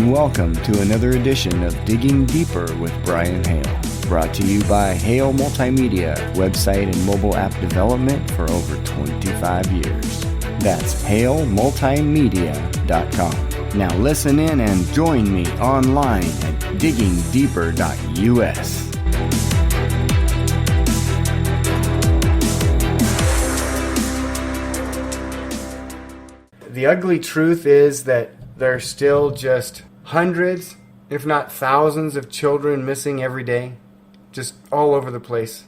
and welcome to another edition of Digging Deeper with Brian Hale. Brought to you by Hale Multimedia, website and mobile app development for over 25 years. That's halemultimedia.com. Now listen in and join me online at diggingdeeper.us. The ugly truth is that there's still just hundreds, if not thousands, of children missing every day, just all over the place.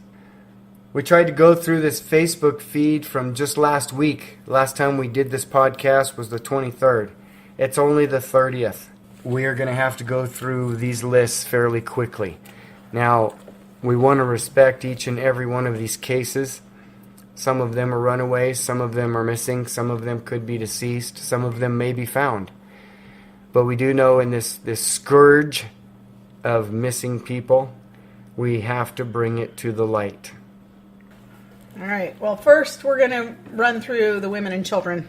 We tried to go through this Facebook feed from just last week. Last time we did this podcast was the 23rd. It's only the 30th. We are going to have to go through these lists fairly quickly. Now, we want to respect each and every one of these cases. Some of them are runaways, some of them are missing, some of them could be deceased, some of them may be found. But we do know in this scourge of missing people, we have to bring it to the light. All right. Well, first we're going to run through the women and children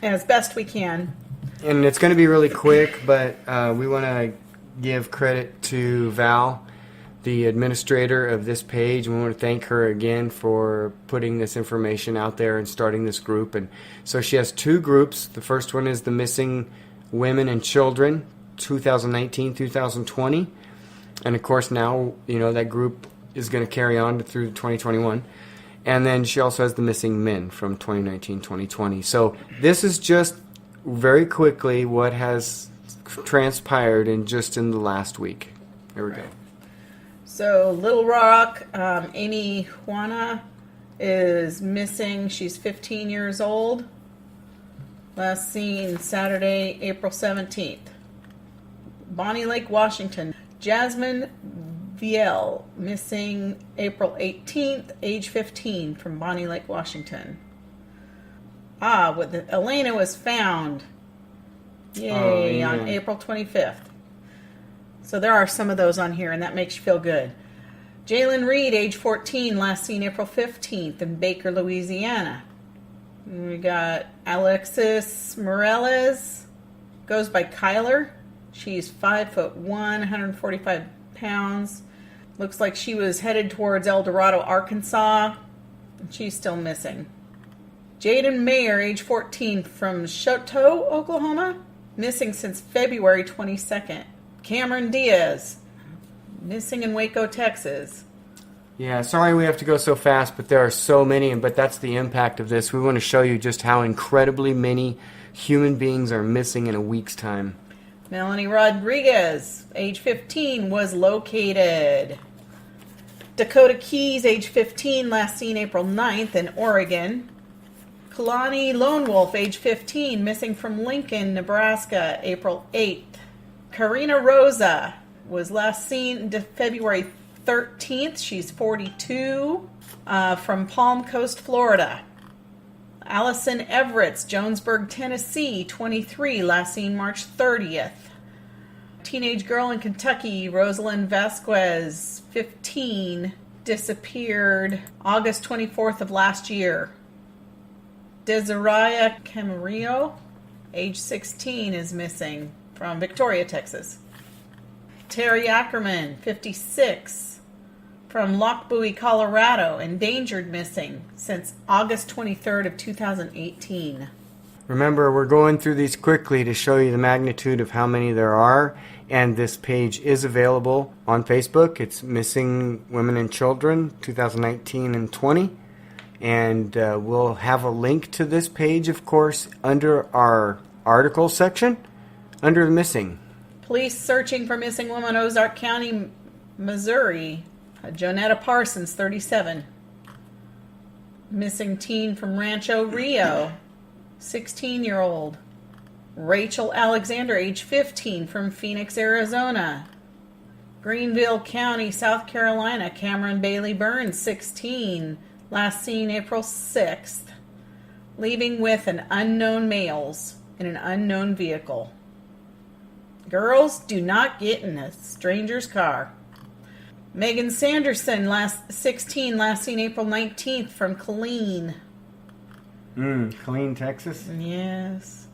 as best we can. And it's going to be really quick, but we want to give credit to Val, the administrator of this page. We want to thank her again for putting this information out there and starting this group. And so she has two groups. The first one is the Missing Women and Children, 2019-2020. And of course now, that group is going to carry on through 2021. And then she also has the Missing Men from 2019-2020. So this is just very quickly what has transpired in the last week. Here we go. So Little Rock, Amy Juana is missing. She's 15 years old. Last seen Saturday, April 17th. Bonnie Lake, Washington. Jasmine Viel, missing April 18th, age 15, from Bonnie Lake, Washington. Elena was found. Yay, on April 25th. So there are some of those on here, and that makes you feel good. Jalen Reed, age 14, last seen April 15th in Baker, Louisiana. And we got Alexis Morales, goes by Kyler. She's 5'1", 145 pounds. Looks like she was headed towards El Dorado, Arkansas. And she's still missing. Jaden Mayer, age 14, from Choteau, Oklahoma. Missing since February 22nd. Cameron Diaz, missing in Waco, Texas. Yeah, sorry we have to go so fast, but there are so many, but that's the impact of this. We want to show you just how incredibly many human beings are missing in a week's time. Melanie Rodriguez, age 15, was located. Dakota Keys, age 15, last seen April 9th in Oregon. Kalani Lone Wolf, age 15, missing from Lincoln, Nebraska, April 8th. Karina Rosa was last seen February 13th. She's 42, from Palm Coast, Florida. Allison Everett, Jonesburg, Tennessee, 23, last seen March 30th. Teenage girl in Kentucky, Rosalind Vasquez, 15, disappeared August 24th of last year. Desiree Camarillo, age 16, is missing from Victoria, Texas. Terry Ackerman, 56, from Lochbuie, Colorado, endangered, missing since August 23rd of 2018. Remember, we're going through these quickly to show you the magnitude of how many there are, and this page is available on Facebook. It's Missing Women and Children, 2019 and 20. And we'll have a link to this page, of course, under our article section, under the missing. Police searching for missing woman, Ozark County, Missouri. Jonetta Parsons, 37. Missing teen from Rancho Rio, 16-year-old. Rachel Alexander, age 15, from Phoenix, Arizona. Greenville County, South Carolina. Cameron Bailey Burns, 16. Last seen April 6th. Leaving with an unknown males in an unknown vehicle. Girls, do not get in a stranger's car. Megan Sanderson, 16, last seen April 19th, from Killeen. Killeen, Texas? Yes.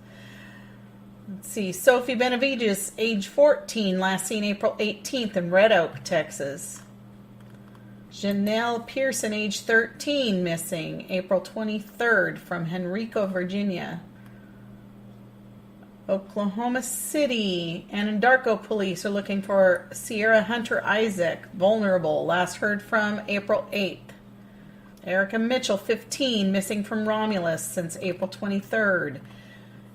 Let's see. Sophie Benavides, age 14, last seen April 18th in Red Oak, Texas. Janelle Pearson, age 13, missing April 23rd from Henrico, Virginia. Oklahoma City, Anadarko police are looking for Sierra Hunter Isaac, vulnerable, last heard from April 8th. Erica Mitchell, 15, missing from Romulus since April 23rd.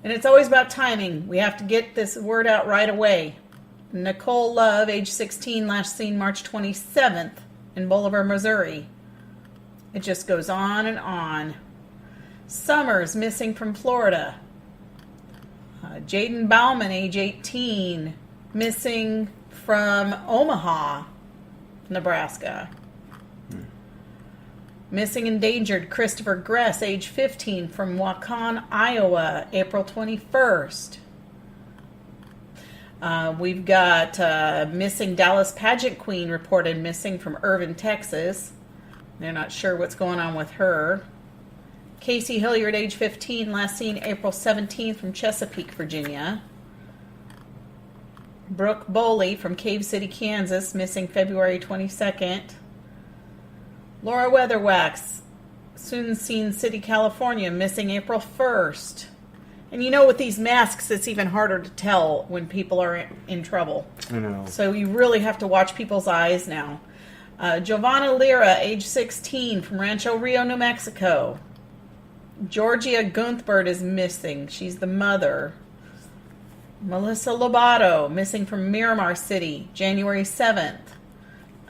And it's always about timing. We have to get this word out right away. Nicole Love, age 16, last seen March 27th in Bolivar, Missouri. It just goes on and on. Summers, missing from Florida. Jaden Bauman, age 18, missing from Omaha, Nebraska. Missing endangered Christopher Gress, age 15, from Waukon, Iowa, April 21st. We've got missing Dallas pageant queen reported missing from Irving, Texas. They're not sure what's going on with her. Casey Hilliard, age 15, last seen April 17th from Chesapeake, Virginia. Brooke Boley from Cave City, Kansas, missing February 22nd. Laura Weatherwax, soon seen City, California, missing April 1st. And you know, with these masks, it's even harder to tell when people are in trouble. I know. So you really have to watch people's eyes now. Giovanna Lira, age 16, from Rancho Rio, New Mexico. Georgia Gunthbert is missing. She's the mother. Melissa Lobato, missing from Miramar City, January 7th.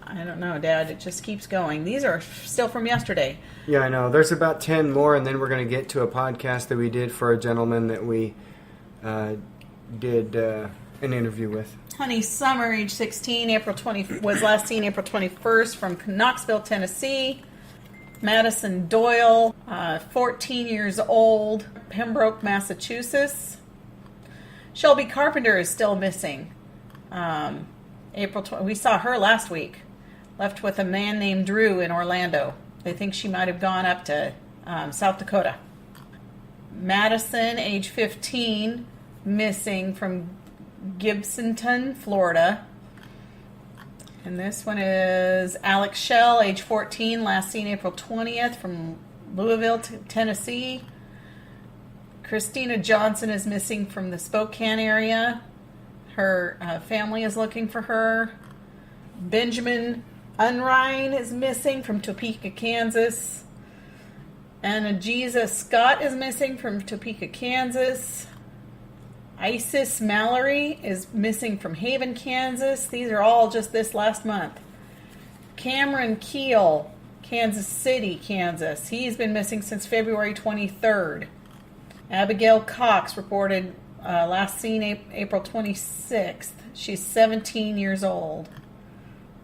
I don't know, Dad. It just keeps going. These are still from yesterday. Yeah, I know. There's about 10 more, and then we're going to get to a podcast that we did for a gentleman that we did an interview with. Honey Summer, age 16, was last seen April 21st from Knoxville, Tennessee. Madison Doyle, 14 years old, Pembroke, Massachusetts. Shelby Carpenter is still missing. We saw her last week. Left with a man named Drew in Orlando. They think she might have gone up to South Dakota. Madison, age 15, missing from Gibsonton, Florida. And this one is Alex Shell, age 14, last seen April 20th from Louisville, Tennessee. Christina Johnson is missing from the Spokane area. Her family is looking for her. Benjamin Unrein is missing from Topeka, Kansas. Anna Jesus Scott is missing from Topeka, Kansas. Isis Mallory is missing from Haven, Kansas. These are all just this last month. Cameron Keel, Kansas City, Kansas. He's been missing since February 23rd. Abigail Cox reported last seen April 26th. She's 17 years old.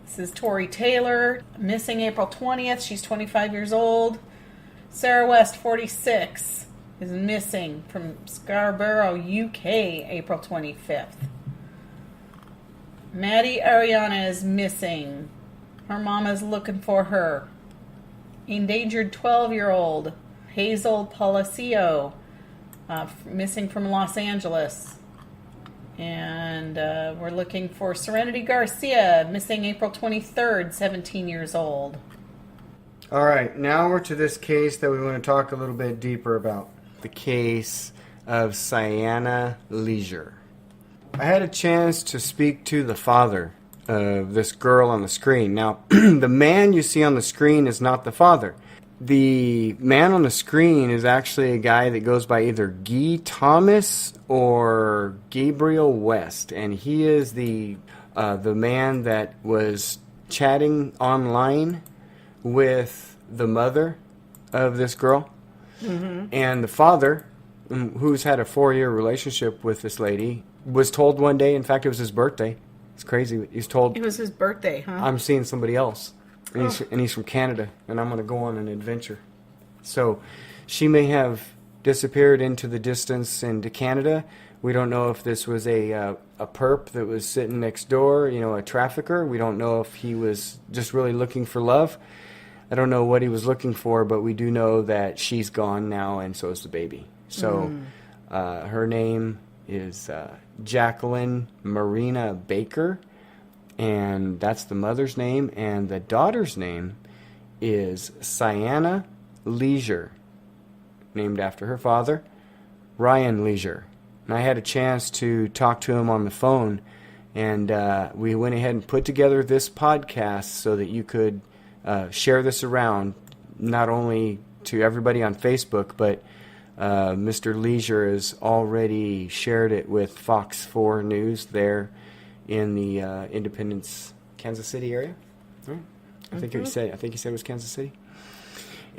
This is Tori Taylor, missing April 20th. She's 25 years old. Sarah West, 46, is missing from Scarborough, UK, April 25th. Maddie Ariana is missing. Her mama's looking for her. Endangered 12-year-old Hazel Palacio, missing from Los Angeles. And we're looking for Serenity Garcia, missing April 23rd, 17 years old. All right, now we're to this case that we want to talk a little bit deeper about. The case of Cyano Leisure. I had a chance to speak to the father of this girl on the screen. Now, the man you see on the screen is not the father. The man on the screen is actually a guy that goes by either Guy Thomas or Gabriel West, and he is the man that was chatting online with the mother of this girl. Mm-hmm. And the father, who's had a 4-year relationship with this lady, was told one day, in fact, it was his birthday. It's crazy. He's told... It was his birthday, huh? I'm seeing somebody else. And he's from Canada, and I'm going to go on an adventure. So she may have disappeared into the distance into Canada. We don't know if this was a perp that was sitting next door, a trafficker. We don't know if he was just really looking for love. I don't know what he was looking for, but we do know that she's gone now, and so is the baby. So her name is Jacqueline Marina Baker, and that's the mother's name, and the daughter's name is Cyano Leisure, named after her father, Ryan Leisure. And I had a chance to talk to him on the phone, and we went ahead and put together this podcast so that you could share this around, not only to everybody on Facebook, but Mr. Leisure has already shared it with Fox 4 News there in the Independence, Kansas City area. Right? I think he said it was Kansas City.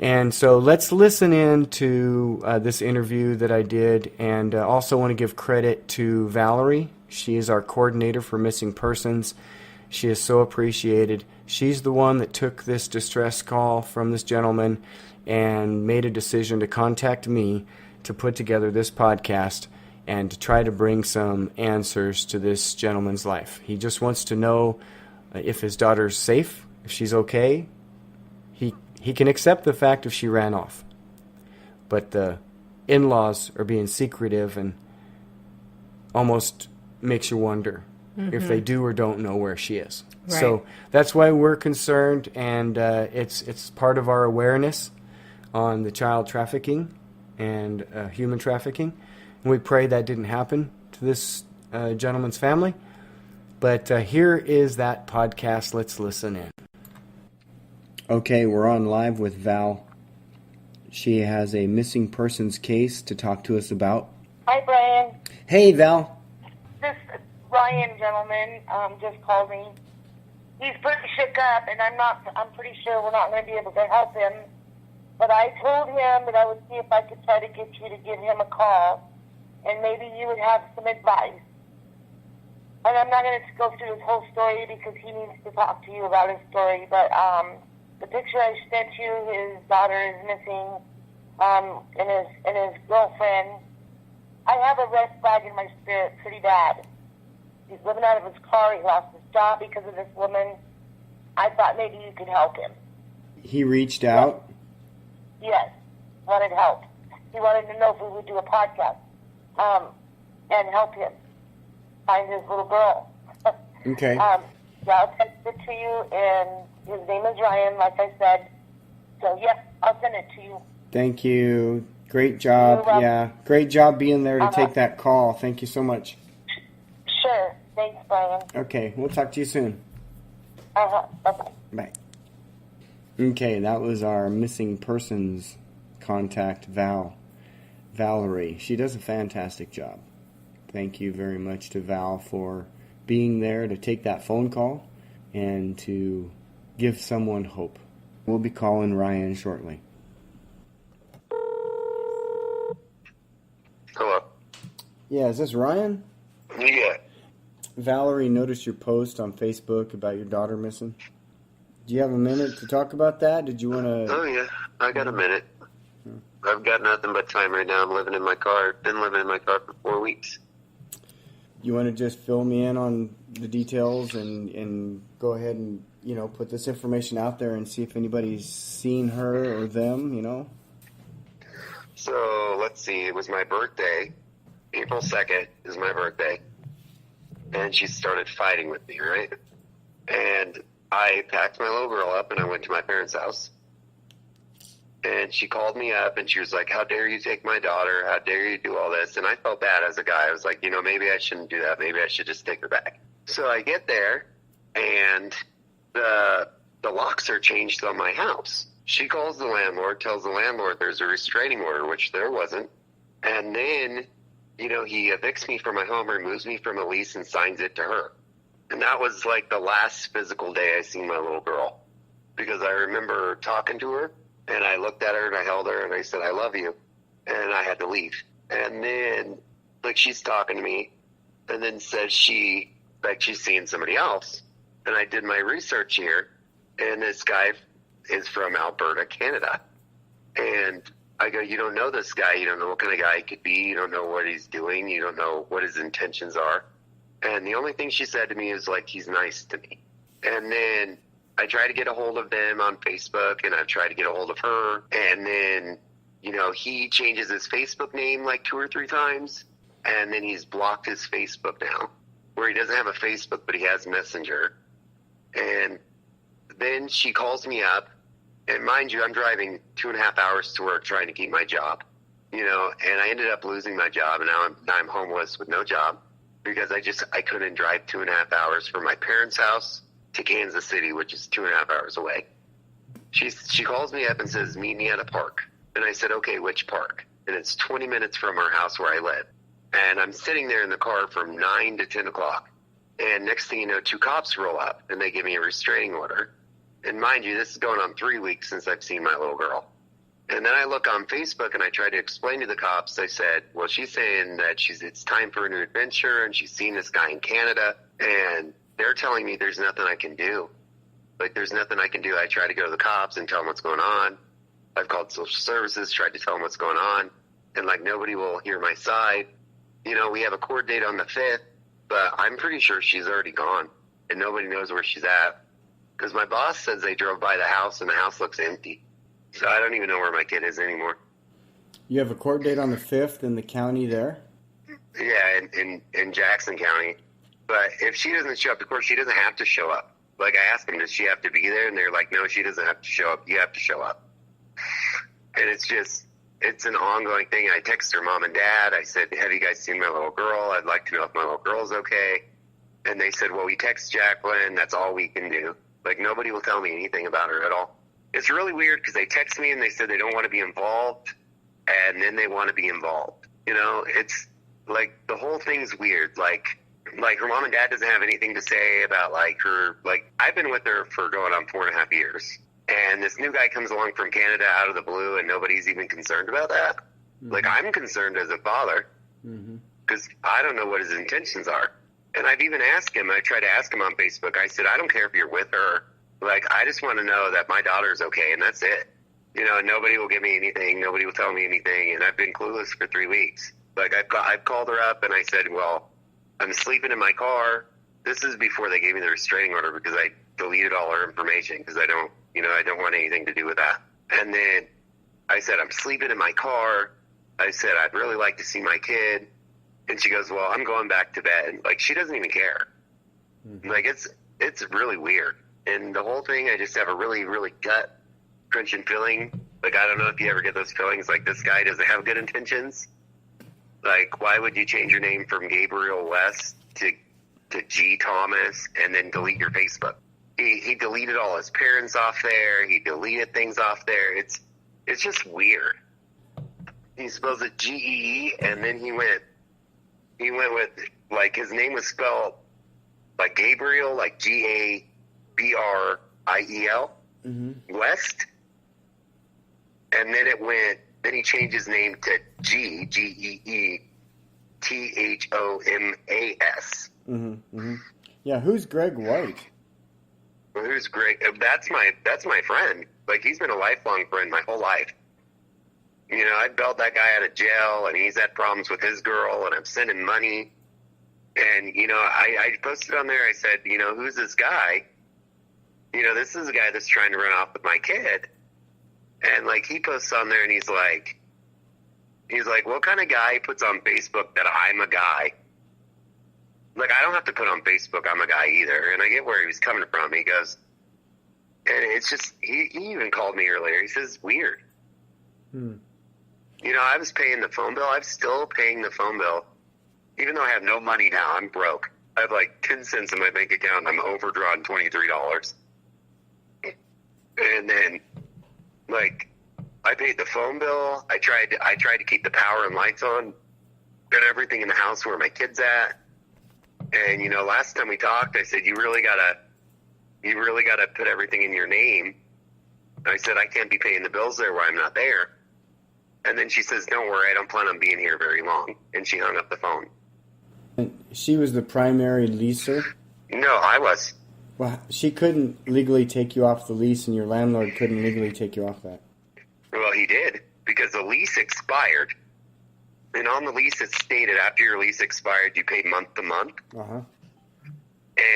And so let's listen in to this interview that I did, and also want to give credit to Valerie. She is our coordinator for missing persons. She is so appreciated. She's the one that took this distress call from this gentleman and made a decision to contact me to put together this podcast and to try to bring some answers to this gentleman's life. He just wants to know if his daughter's safe, if she's okay. He can accept the fact if she ran off. But the in-laws are being secretive and almost makes you wonder if they do or don't know where she is. Right. So that's why we're concerned, and it's part of our awareness on the child trafficking and human trafficking. And we pray that didn't happen to this gentleman's family. But here is that podcast. Let's listen in. Okay, we're on live with Val. She has a missing persons case to talk to us about. Hi, Brian. Hey, Val. This Ryan gentleman just called me. He's pretty shook up, and I'm pretty sure we're not going to be able to help him. But I told him that I would see if I could try to get you to give him a call, and maybe you would have some advice. And I'm not going to go through his whole story because he needs to talk to you about his story, but the picture I sent you, his daughter is missing, and his girlfriend. I have a red flag in my spirit pretty bad. He's living out of his car. He lost his job because of this woman. I thought maybe you could help him. He reached out? Yes, wanted help. He wanted to know if we would do a podcast and help him find his little girl. Okay. Yeah, I'll text it to you, and his name is Ryan, like I said. So, yep, I'll send it to you. Thank you. Great job. Yeah, great job being there to take that call. Thank you so much. Sure. Thanks, Brian. Okay, we'll talk to you soon. Bye-bye. Bye. Okay, that was our missing persons contact, Valerie. She does a fantastic job. Thank you very much to Val for being there to take that phone call and to give someone hope. We'll be calling Ryan shortly. Hello. Yeah, is this Ryan? Yeah. Valerie noticed your post on Facebook about your daughter missing. Do you have a minute to talk about that? Did you want to... Oh, yeah. I got a minute. I've got nothing but time right now. I'm living in my car. Been living in my car for 4 weeks. You want to just fill me in on the details and go ahead and, put this information out there and see if anybody's seen her or them, So, let's see. It was my birthday. April 2nd is my birthday. And she started fighting with me, right? And I packed my little girl up and I went to my parents' house. And she called me up and she was like, how dare you take my daughter? How dare you do all this? And I felt bad as a guy. I was like, maybe I shouldn't do that. Maybe I should just take her back. So I get there and the locks are changed on my house. She calls the landlord, tells the landlord there's a restraining order, which there wasn't. And then, he evicts me from my home, removes me from a lease, and signs it to her. And that was like the last physical day I seen my little girl. Because I remember talking to her, and I looked at her, and I held her, and I said, I love you. And I had to leave. And then, she's talking to me, and then says she's seeing somebody else. And I did my research here, and this guy is from Alberta, Canada. And I go, you don't know this guy. You don't know what kind of guy he could be. You don't know what he's doing. You don't know what his intentions are. And the only thing she said to me is, he's nice to me. And then I try to get a hold of them on Facebook, and I've tried to get a hold of her. And then, he changes his Facebook name 2 or 3 times. And then he's blocked his Facebook now, where he doesn't have a Facebook, but he has Messenger. And then she calls me up, and mind you, I'm driving 2.5 hours to work trying to keep my job, and I ended up losing my job, and now I'm homeless with no job because I couldn't drive 2.5 hours from my parents' house to Kansas City, which is 2.5 hours away. She calls me up and says, meet me at a park. And I said, okay, which park? And it's 20 minutes from our house where I live. And I'm sitting there in the car from 9 to 10 o'clock. And next thing you know, 2 cops roll up and they give me a restraining order. And mind you, this is going on 3 weeks since I've seen my little girl. And then I look on Facebook and I try to explain to the cops. I said, well, she's saying that it's time for a new adventure and she's seen this guy in Canada. And they're telling me there's nothing I can do. Like, there's nothing I can do. I try to go to the cops and tell them what's going on. I've called social services, tried to tell them what's going on. And, nobody will hear my side. We have a court date on the 5th, but I'm pretty sure she's already gone. And nobody knows where she's at. Because my boss says they drove by the house and the house looks empty. So I don't even know where my kid is anymore. You have a court date on the 5th in the county there? Yeah, in Jackson County. But if she doesn't show up to court, she doesn't have to show up. Like, I asked them, does she have to be there? And they're like, no, she doesn't have to show up. You have to show up. And it's an ongoing thing. I text her mom and dad. I said, have you guys seen my little girl? I'd like to know if my little girl's okay. And they said, well, we text Jacqueline. That's all we can do. Like, nobody will tell me anything about her at all. It's really weird because they text me and they said they don't want to be involved. And then they want to be involved. It's like the whole thing's weird. Like her mom and dad doesn't have anything to say about her. I've been with her for going on 4.5 years. And this new guy comes along from Canada out of the blue and nobody's even concerned about that. Mm-hmm. I'm concerned as a father because I don't know what his intentions are. And I've even asked him, I tried to ask him on Facebook, I said, I don't care if you're with her. I just want to know that my daughter's okay and that's it. And nobody will give me anything. Nobody will tell me anything. And I've been clueless for 3 weeks. I've called her up and I said, well, I'm sleeping in my car. This is before they gave me the restraining order because I deleted all her information because I don't want anything to do with that. And then I said, I'm sleeping in my car. I said, I'd really like to see my kid. And she goes, well, I'm going back to bed. She doesn't even care. Mm-hmm. It's really weird. And the whole thing, I just have a really, really gut crunching feeling. I don't know if you ever get those feelings this guy doesn't have good intentions. Why would you change your name from Gabriel West to G Thomas and then delete your Facebook? He deleted all his parents off there. He deleted things off there. It's just weird. He spells it G-E-E, and then he went with, his name was spelled Gabriel, G-A-B-R-I-E-L, West. And then then he changed his name to G-E-E-T-H-O-M-A-S. Mm-hmm. Mm-hmm. Yeah, who's Greg White? Who's Greg? That's my friend. He's been a lifelong friend my whole life. I bailed that guy out of jail, and he's had problems with his girl, and I'm sending money. And, I posted on there, I said, who's this guy? This is a guy that's trying to run off with my kid. And, he posts on there, and he's like, what kind of guy puts on Facebook that I'm a guy? I don't have to put on Facebook I'm a guy either. And I get where he was coming from. He goes, and it's just, he even called me earlier. He says, weird. I was paying the phone bill. I'm still paying the phone bill. Even though I have no money now, I'm broke. I have 10 cents in my bank account. I'm overdrawn $23. And then, I paid the phone bill. I tried to keep the power and lights on and everything in the house where my kid's at. And, last time we talked, I said, you really gotta put everything in your name. I said, I can't be paying the bills there where I'm not there. And then she says, don't worry, I don't plan on being here very long. And she hung up the phone. And she was the primary leaser? No, I was. Well, she couldn't legally take you off the lease, and your landlord couldn't legally take you off that. Well, he did, because the lease expired. And on the lease, it stated after your lease expired, you pay month to month. Uh-huh.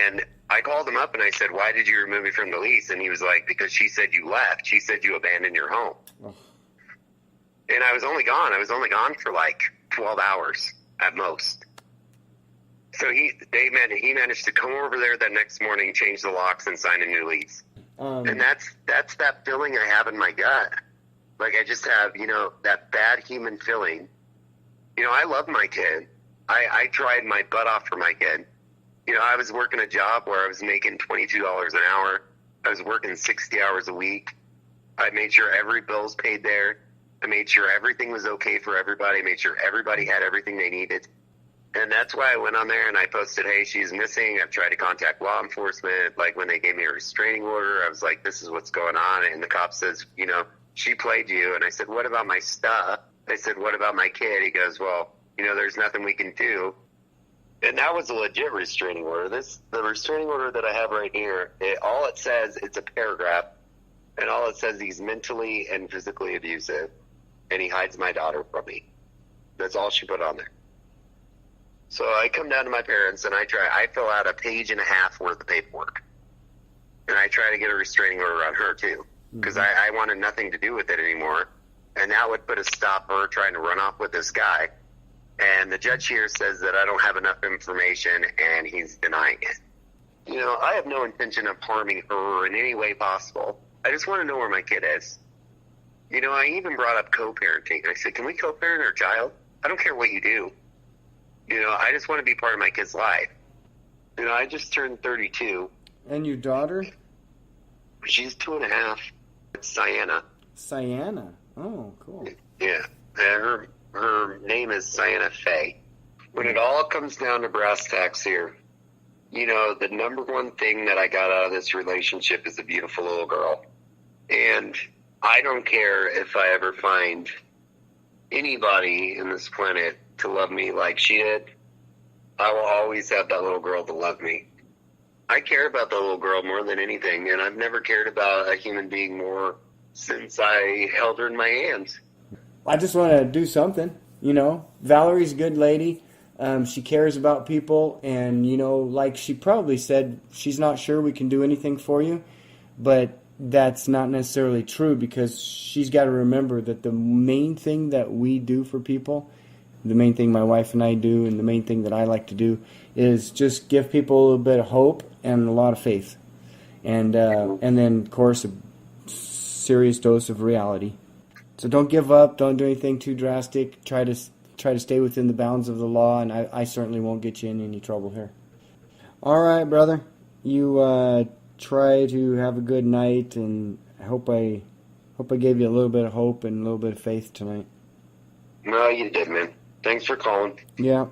And I called him up and I said, why did you remove me from the lease? And he was like, because she said you left. She said you abandoned your home. Oh. And I was only gone. I was only gone for 12 hours. at most. So he managed to come over there that next morning, change the locks, and sign a new lease. And that's that feeling I have in my gut. Like, I just have, that bad human feeling. I love my kid. I tried my butt off for my kid. I was working a job where I was making $22 an hour. I was working 60 hours a week. I made sure every bill's paid there. I made sure everything was okay for everybody. I made sure everybody had everything they needed. And that's why I went on there and I posted, hey, she's missing. I've tried to contact law enforcement. Like, when they gave me a restraining order, I was like, this is what's going on. And the cop says, she played you. And I said, what about my stuff? I said, what about my kid? He goes, well, there's nothing we can do. And that was a legit restraining order. The restraining order that I have right here, all it says, it's a paragraph. And all it says, he's mentally and physically abusive. And he hides my daughter from me. That's all she put on there. So I come down to my parents and I fill out a page and a half worth of paperwork. And I try to get a restraining order on her too. Because I wanted nothing to do with it anymore. And that would put a stop for her trying to run off with this guy. And the judge here says that I don't have enough information and he's denying it. I have no intention of harming her in any way possible. I just want to know where my kid is. I even brought up co-parenting. I said, can we co-parent our child? I don't care what you do. I just want to be part of my kid's life. I just turned 32. And your daughter? She's 2.5. It's Cyana. Cyana. Oh, cool. Yeah. Her name is Cyana Faye. When it all comes down to brass tacks here, the number one thing that I got out of this relationship is a beautiful little girl. And I don't care if I ever find anybody in this planet to love me like she did. I will always have that little girl to love me. I care about that little girl more than anything, and I've never cared about a human being more since I held her in my hands. I just want to do something, Valerie's a good lady. She cares about people, and, like she probably said, she's not sure we can do anything for you, but that's not necessarily true, because she's got to remember that the main thing that we do for people, the main thing my wife and I do, and the main thing that I like to do, is just give people a little bit of hope and a lot of faith, and then, of course, a serious dose of reality. So don't give up. Don't do anything too drastic. Try to stay within the bounds of the law, and I certainly won't get you in any trouble here. All right, brother. You try to have a good night, and I hope I gave you a little bit of hope and a little bit of faith tonight. No, you did, man. Thanks for calling. Yeah.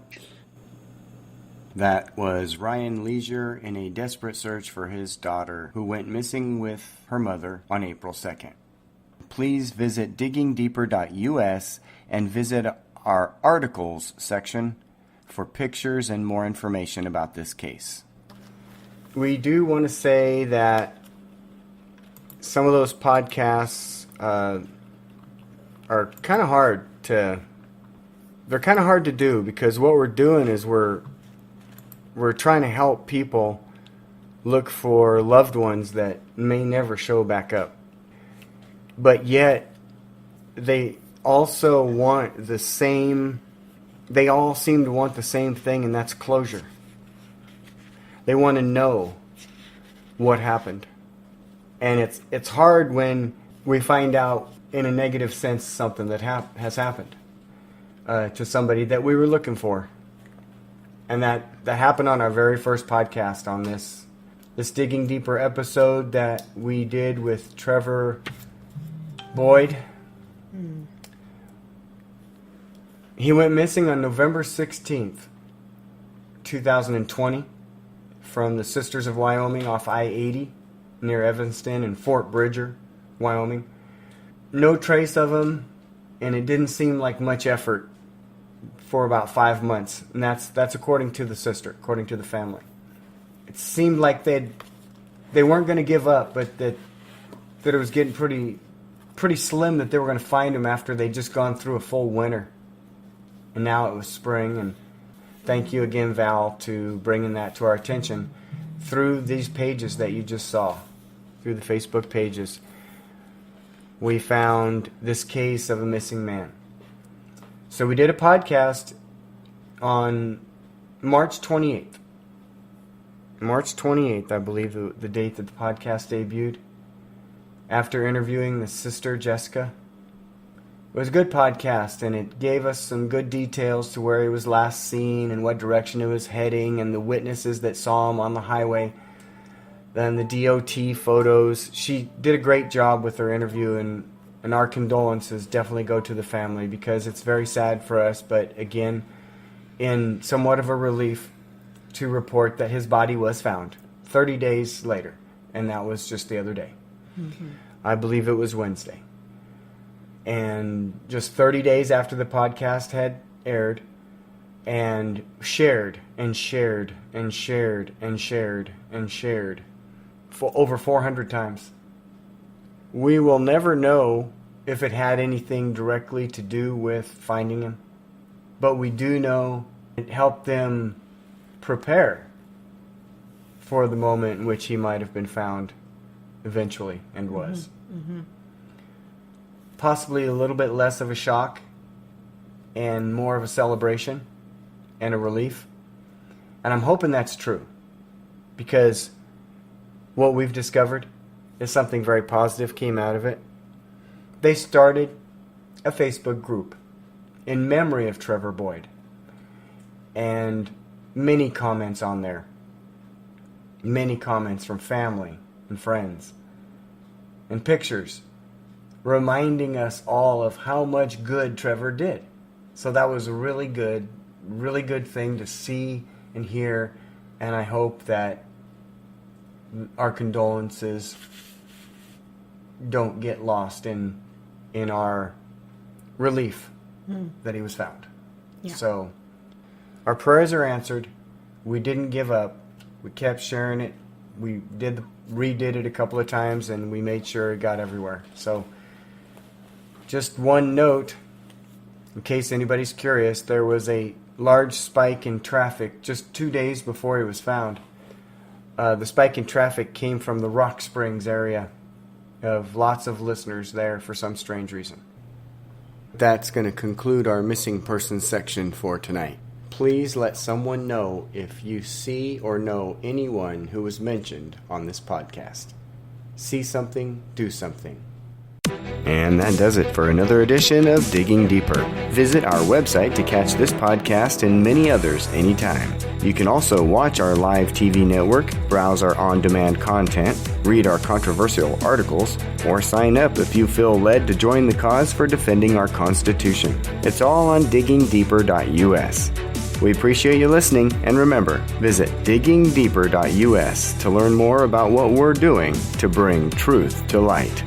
That was Cyano Leisure in a desperate search for his daughter, who went missing with her mother on April 2nd. Please visit diggingdeeper.us and visit our articles section for pictures and more information about this case. We do want to say that some of those podcasts are kind of hard to do, because what we're doing is we're trying to help people look for loved ones that may never show back up. But yet, they also want the same, they all seem to want the same thing, and that's closure. They want to know what happened. And it's hard when we find out in a negative sense something that has happened to somebody that we were looking for. And that happened on our very first podcast on this Digging Deeper episode that we did with Trevor Boyd. He went missing on November 16th, 2020 from the Sisters of Wyoming off I-80 near Evanston and Fort Bridger, Wyoming. No trace of him, and it didn't seem like much effort for about 5 months. And that's according to the sister, according to the family. It seemed like they weren't going to give up, but that it was getting pretty slim that they were going to find him after they'd just gone through a full winter. And now it was spring, and thank you again, Val, to bringing that to our attention through these pages that you just saw, through the Facebook pages. We found this case of a missing man. So we did a podcast on March 28th. March 28th, I believe, the date that the podcast debuted. After interviewing the sister, Jessica. It was a good podcast, and it gave us some good details to where he was last seen and what direction he was heading and the witnesses that saw him on the highway. Then the DOT photos. She did a great job with her interview, and our condolences definitely go to the family because it's very sad for us, but again, in somewhat of a relief to report that his body was found 30 days later, and that was just the other day. Mm-hmm. I believe it was Wednesday. And just 30 days after the podcast had aired, and shared and shared and shared and shared and shared for over 400 times. We will never know if it had anything directly to do with finding him, but we do know it helped them prepare for the moment in which he might have been found eventually and was. Mm-hmm. Possibly a little bit less of a shock and more of a celebration and a relief. And I'm hoping that's true, because what we've discovered is something very positive came out of it. They started a Facebook group in memory of Trevor Boyd, and many comments on there. Many comments from family and friends, and pictures reminding us all of how much good Trevor did. So that was a really good thing to see and hear, and I hope that our condolences don't get lost in our relief that he was found. Yeah. So our prayers are answered. We didn't give up. We kept sharing it. We redid it a couple of times, and we made sure it got everywhere. So just one note, in case anybody's curious, there was a large spike in traffic just 2 days before he was found. The spike in traffic came from the Rock Springs area, of lots of listeners there for some strange reason. That's going to conclude our missing persons section for tonight. Please let someone know if you see or know anyone who was mentioned on this podcast. See something, do something. And that does it for another edition of Digging Deeper. Visit our website to catch this podcast and many others anytime. You can also watch our live TV network, browse our on-demand content, read our controversial articles, or sign up if you feel led to join the cause for defending our Constitution. It's all on diggingdeeper.us. We appreciate you listening, and remember, visit diggingdeeper.us to learn more about what we're doing to bring truth to light.